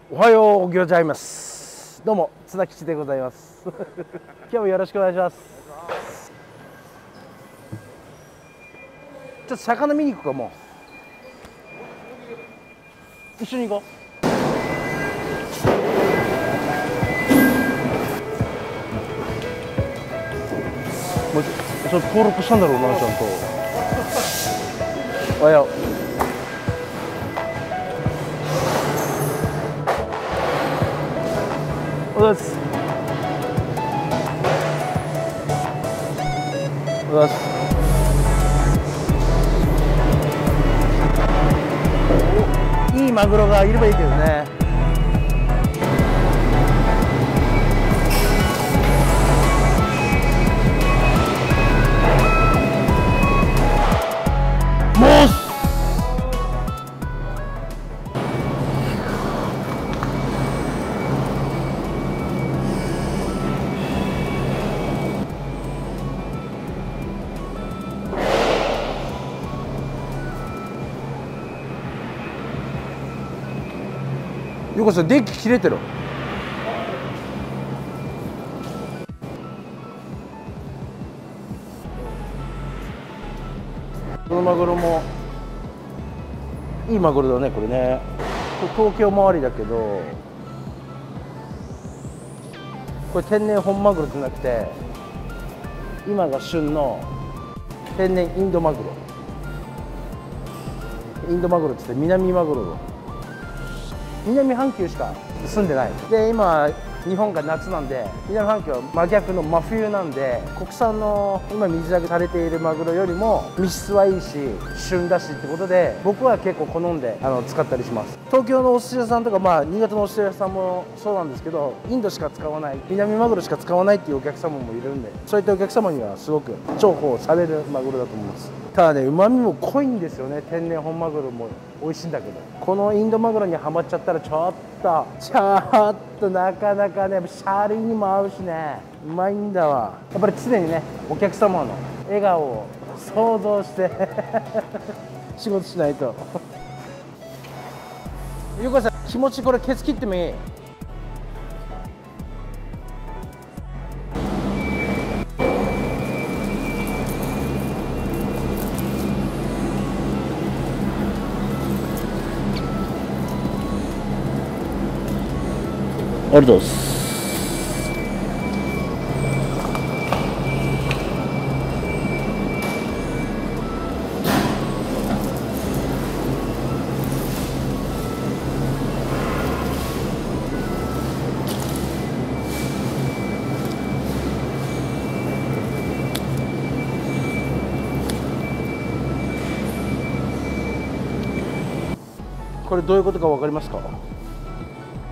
おはようございます。どうも津田吉でございます今日もよろしくお願いします。ちょっと魚見に行くか。もう一緒に行こう。もうそれ登録したんだろうな、ちゃんと。おはよう。おはようございます。おはようございます。いいマグロがいればいいけどね。もうよこさん電気切れてる。このマグロもいいマグロだね、これね。東京周りだけど、これ天然本マグロじゃなくて、今が旬の天然インドマグロ。インドマグロって言って南マグロ、南半球しか住んでない。で今日本が夏なんで、南半球は真逆の真冬なんで、国産の今水揚げされているマグロよりも身質はいいし旬だしってことで、僕は結構好んで使ったりします。東京のお寿司屋さんとか、新潟のお寿司屋さんもそうなんですけど、インドしか使わない、南マグロしか使わないっていうお客様もいるんで、そういったお客様にはすごく重宝されるマグロだと思います。ただね、旨味も濃いんですよね。天然本マグロも美味しいんだけど、このインドマグロにはまっちゃったらちょっとなかなかね、シャリにも合うしね、うまいんだわ。やっぱり常にね、お客様の笑顔を想像して仕事しないとゆうこさん、気持ちこれケツ切ってもいい？ありがとうございます。これどういうことか分かりますか？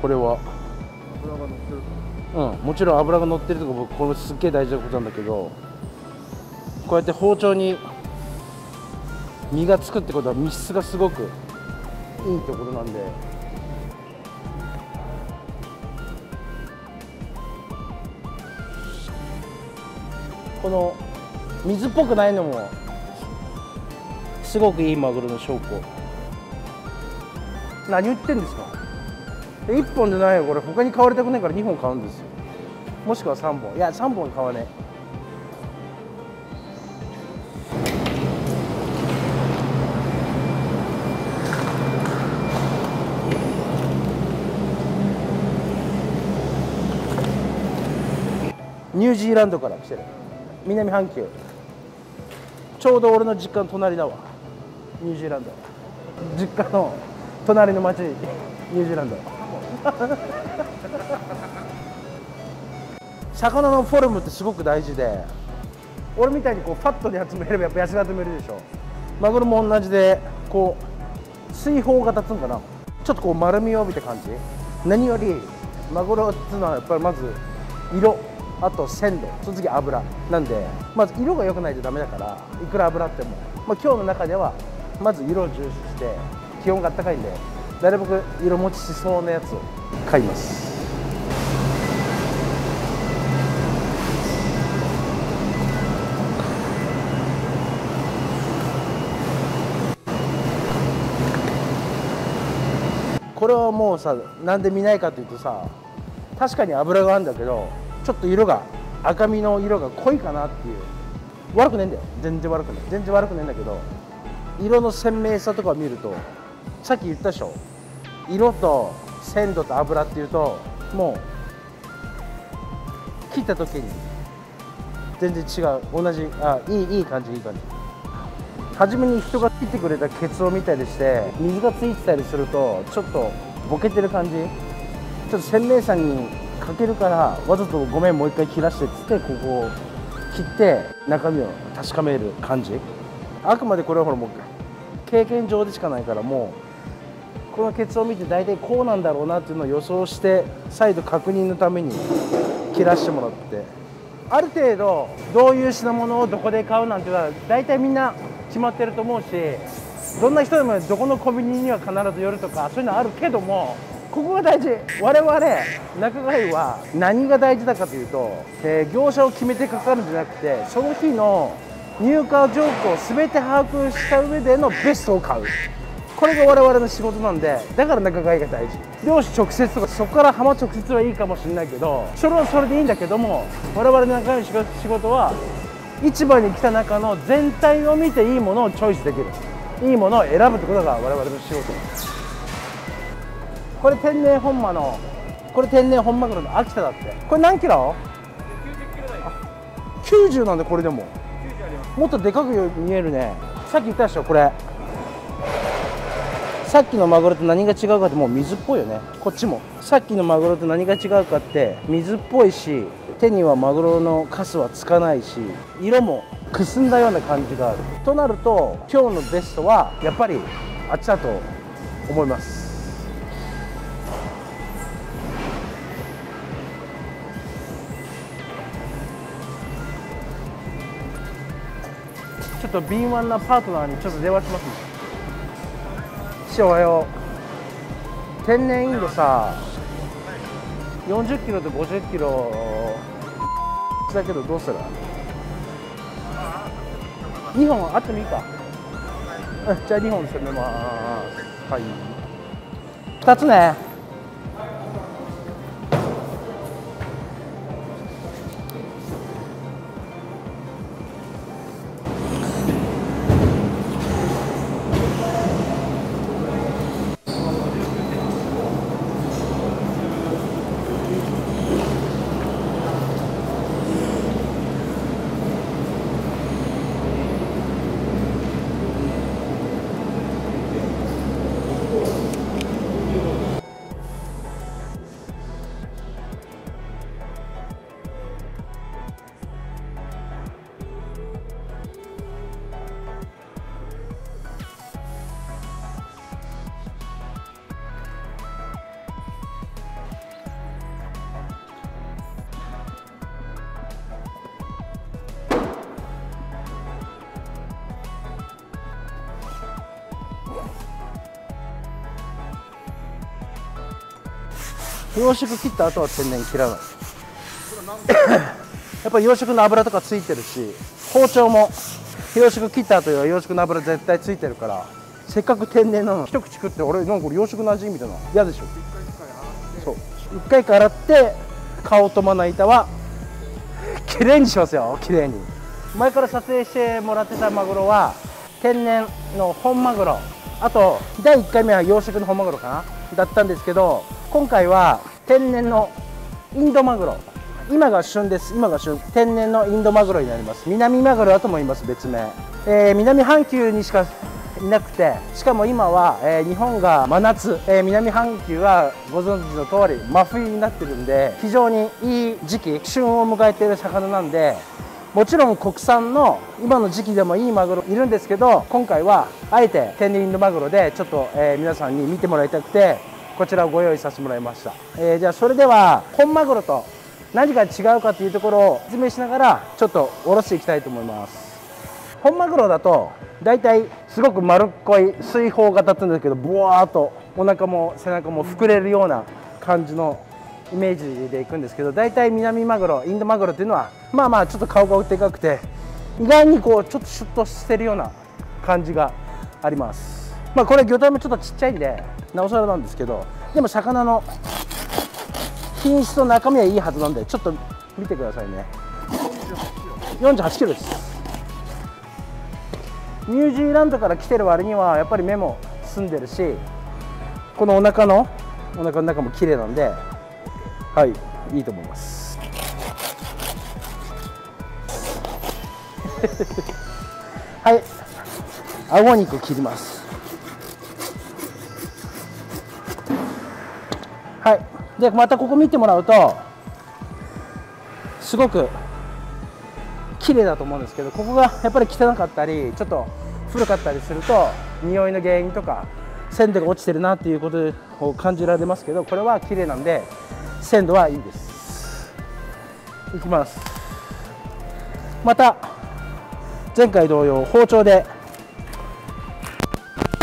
これはもちろん脂が乗ってるとか、僕これすっげえ大事なことなんだけど、こうやって包丁に身がつくってことは身質がすごくいいってことなんで、この水っぽくないのもすごくいいマグロの証拠。何言ってんですか。1本でないよ、これ。他に買われたくないから2本買うんですよ。もしくは3本。いや、3本買わねえ。ニュージーランドから来てる。南半球。ちょうど俺の実家の隣だわ。ニュージーランド。実家の隣の町、ニュージーランド魚のフォルムってすごく大事で、俺みたいにこうファットに集めればやっぱ痩せ集めるでしょ。マグロも同じで、こう水泡が立つんかな、ちょっとこう丸みを帯びた感じ。何よりマグロっていうのはやっぱりまず色、あと鮮度、その次油なんで、まず色が良くないとダメだから、いくら油あっても、今日の中ではまず色を重視して、気温が暖かいんでなるべく色持ちしそうなやつを買います。これはもうさ、なんで見ないかというとさ、確かに脂があるんだけど、ちょっと色が赤身の色が濃いかなっていう。悪くねえんだよ、全然悪くない、全然悪くねえんだけど、色の鮮明さとかを見ると、さっき言ったでしょ、色と鮮度と脂っていうと、もう切った時に全然違う、同じ、いい感じ、いい感じ。初めに人が切ってくれたケツを見たりして水がついてたりすると、ちょっとボケてる感じ、ちょっと鮮明さに欠けるから、わざとごめんもう一回切らしてっつって、ここを切って中身を確かめる感じ。あくまでこれはほらもう経験上でしかないから、もうこのケツを見て大体こうなんだろうなっていうのを予想して再度確認のために切らしてもらって、ある程度どういう品物をどこで買うなんていうのは大体みんな決まってると思うし、どんな人でもどこのコンビニには必ず寄るとかそういうのあるけども、ここが大事。我々仲買は何が大事だかというと、業者を決めてかかるんじゃなくて、その日の入荷状況を全て把握した上でのベストを買う、これが我々の仕事なんで、だから仲買が大事。漁師直接とかそこから浜直接はいいかもしれないけど、それはそれでいいんだけども、我々の仲買の仕事は市場に来た中の全体を見ていいものをチョイスできる、いいものを選ぶってことが我々の仕事。これ天然本マの、これ天然本マグロの秋田だって。これ何キロ？90キロだよ。90なんで、これでも90あります。もっとでかく見えるね。さっき言ったでしょ、これさっきのマグロと何が違うかって、もう水っぽいよね。こっちもさっきのマグロと何が違うかって水っぽいし、手にはマグロのカスはつかないし、色もくすんだような感じがあるとなると、今日のベストはやっぱりあっちだと思います。ちょっと敏腕なパートナーにちょっと電話しますね。師匠おはよう。天然インドさ、40キロと50キロだけどどうする？2本あってもいいか。じゃあ2本攻めます。はい、2つね。養殖切った後は天然切らないやっぱり養殖の油とかついてるし、包丁も養殖切った後は養殖の油絶対ついてるから、せっかく天然なの一口食って、俺なんかこれ養殖の味みたいな嫌でしょ。そう、1回洗って顔とまな板はきれいにしますよ。きれいに。前から撮影してもらってたマグロは天然の本マグロ、あと第1回目は養殖の本マグロかなだったんですけど、今回は天然のインドマグロ、今が旬です。今が旬、天然のインドマグロになります。南マグロだと思います、別名。南半球にしかいなくて、しかも今は、日本が真夏、南半球はご存知の通り真冬になってるんで、非常にいい時期、旬を迎えている魚なんで、もちろん国産の今の時期でもいいマグロいるんですけど、今回はあえて天然インドマグロでちょっと、皆さんに見てもらいたくて、こちらをご用意させてもらいました。じゃあそれでは本マグロと何が違うかというところを説明しながらちょっとおろしていきたいと思います。本マグロだとだいたいすごく丸っこい水泡型って言うんですけど、ブワーっとお腹も背中も膨れるような感じのイメージでいくんですけど、だいたい南マグロ、インドマグロっていうのはまあまあちょっと顔がでかくて、意外にこうちょっとシュッとしてるような感じがあります。まあこれ魚体もちょっとちっちゃいんでなおさらなんですけど、でも魚の品質と中身はいいはずなんで、ちょっと見てくださいね。48キロです。ニュージーランドから来てる割にはやっぱり目も澄んでるし、このお腹の中も綺麗なんで、はいいいと思いますはい顎肉切ります。はい、でまたここ見てもらうとすごく綺麗だと思うんですけど、ここがやっぱり汚かったりちょっと古かったりすると匂いの原因とか鮮度が落ちてるなっていうことを感じられますけど、これは綺麗なんで鮮度はいいです。いきます。また前回同様包丁で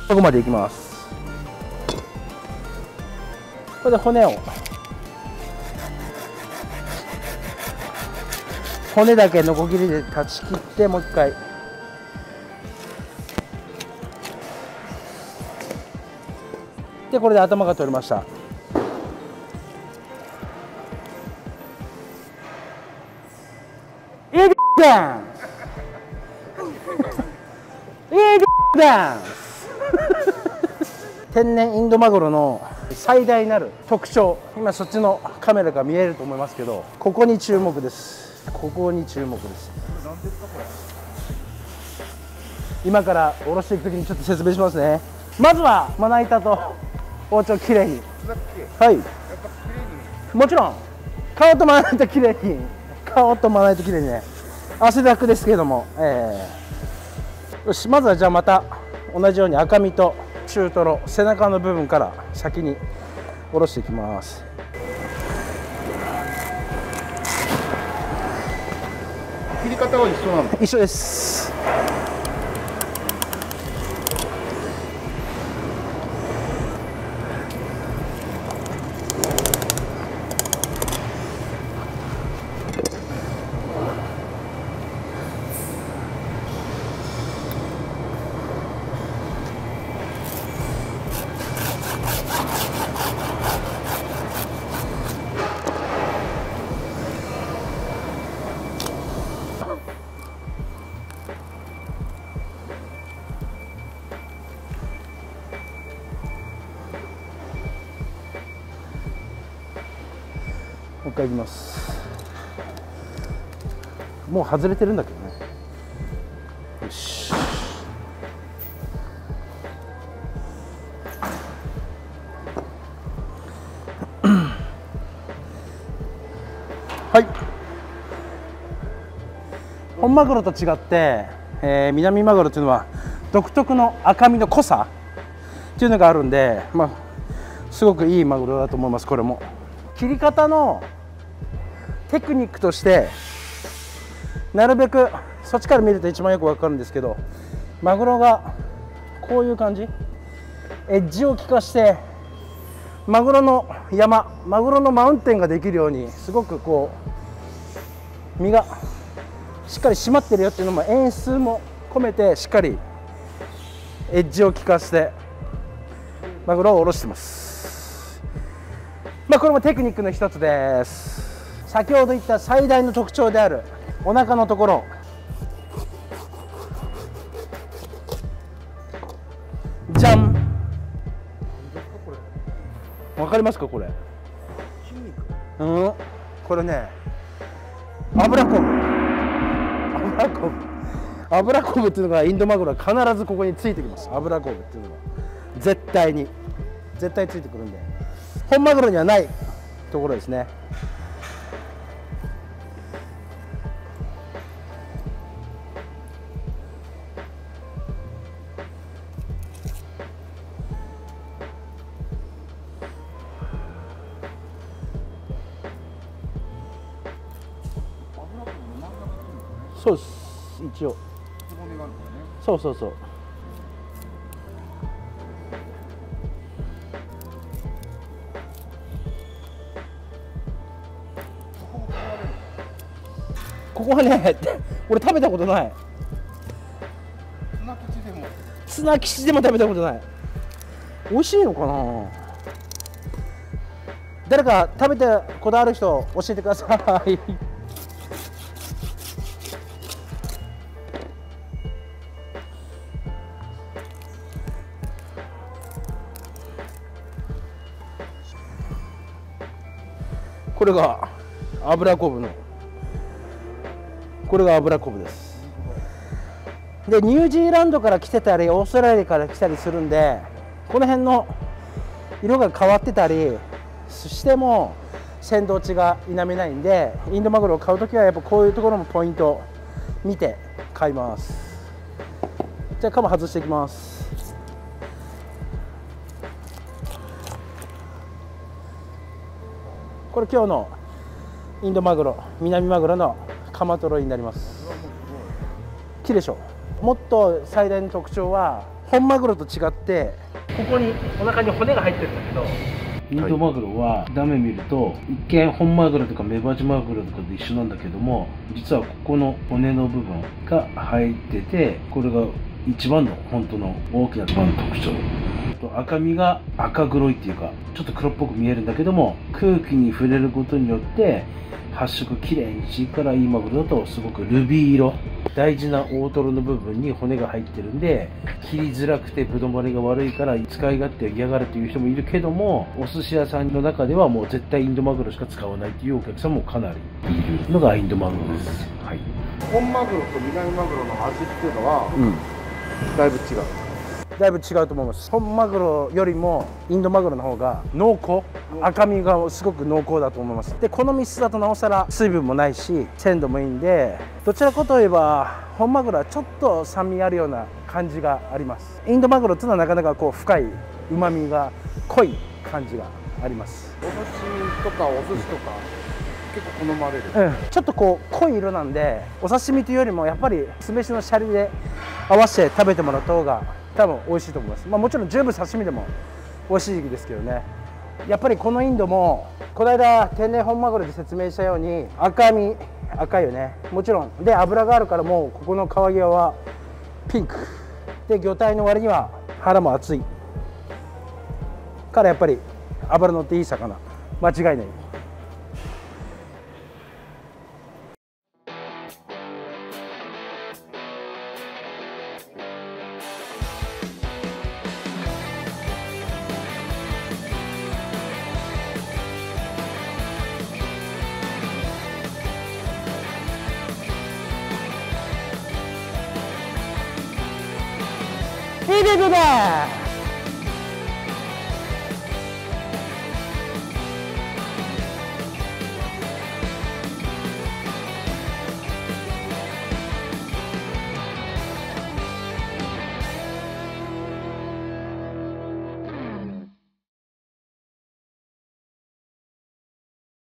ここまでいきます。これで骨だけノコギリで断ち切って、もう一回でこれで頭が取れました。いいダンスいいダンス天然インドマグロの最大なる特徴、今そっちのカメラが見えると思いますけど、ここに注目です。ここに注目です。今からおろしていくときにちょっと説明しますね。まずはまな板と包丁きれいに、はい、もちろん顔とまな板きれいに、顔とまな板きれいにね、汗だくですけども、よし、まずはじゃあまた同じように赤身と中トロ、背中の部分から先におろしていきます。切り方は一緒なの？一緒です。もう一回いきます。もう外れてるんだけどね。よし。はい。本マグロと違って、南マグロというのは独特の赤身の濃さっていうのがあるんで、まあすごくいいマグロだと思います。これも切り方のテクニックとして、なるべくそっちから見ると一番よくわかるんですけど、マグロがこういう感じ、エッジを効かしてマグロの山、マグロのマウンテンができるように、すごくこう身がしっかり締まってるよっていうのも演出も込めて、しっかりエッジを効かしてマグロを下ろしてます。まあこれもテクニックの一つです。先ほど言った最大の特徴であるお腹のところ、じゃん、わかりますかこれ？これね、油昆布っていうのがインドマグロは必ずここについてきます。油昆布っていうのは絶対ついてくるんで、本マグロにはないところですね。そうです、一応。そうそうそう。ここはね、俺食べたことない。砂吉でも食べたことない。美味しいのかな。誰か食べたことある人教えてください。これが油昆布の、これが油昆布です。でニュージーランドから来てたりオーストラリアから来たりするんで、この辺の色が変わってたりしても鮮度値が否めないんで、インドマグロを買うときはやっぱこういうところもポイント見て買います。じゃあカマ外していきます。これ今日のインドマグロ、南マグロのカマトロになります。きれいでしょ。もっと最大の特徴は本マグロと違って、ここにお腹に骨が入ってるんだけど、インドマグロは断面見ると一見本マグロとかメバチマグロとかと一緒なんだけども、実はここの骨の部分が入ってて、これが一番の本当の大きな特徴。赤身が赤黒いっていうかちょっと黒っぽく見えるんだけども、空気に触れることによって発色きれいにしていくから、いいマグロだとすごくルビー色、大事な大トロの部分に骨が入ってるんで切りづらくてぶどまりが悪いから使い勝手を嫌がるという人もいるけども、お寿司屋さんの中ではもう絶対インドマグロしか使わないというお客さんもかなりいるのがインドマグロです。はい、本マグロと南マグロの味っていうのは、だいぶ違う。だいぶ違うと思います。本マグロよりもインドマグロの方が濃厚、赤身がすごく濃厚だと思います。でこの3つだとなおさら水分もないし鮮度もいいんで、どちらかといえば本マグロはちょっと酸味あるような感じがあります。インドマグロっていうのはなかなかこう深い旨味が濃い感じがあります。お刺身とかお寿司とか、結構好まれる、ちょっとこう濃い色なんで、お刺身というよりもやっぱり酢飯のシャリで合わせて食べてもらった方が多分美味しいと思います。もちろん十分刺身でも美味しい時期ですけどね。やっぱりこのインドもこの間天然本マグロで説明したように赤身赤いよね、もちろんで脂があるから、もうここの皮際はピンクで、魚体の割には腹も厚いからやっぱり脂乗っていい魚間違いない。いいですね。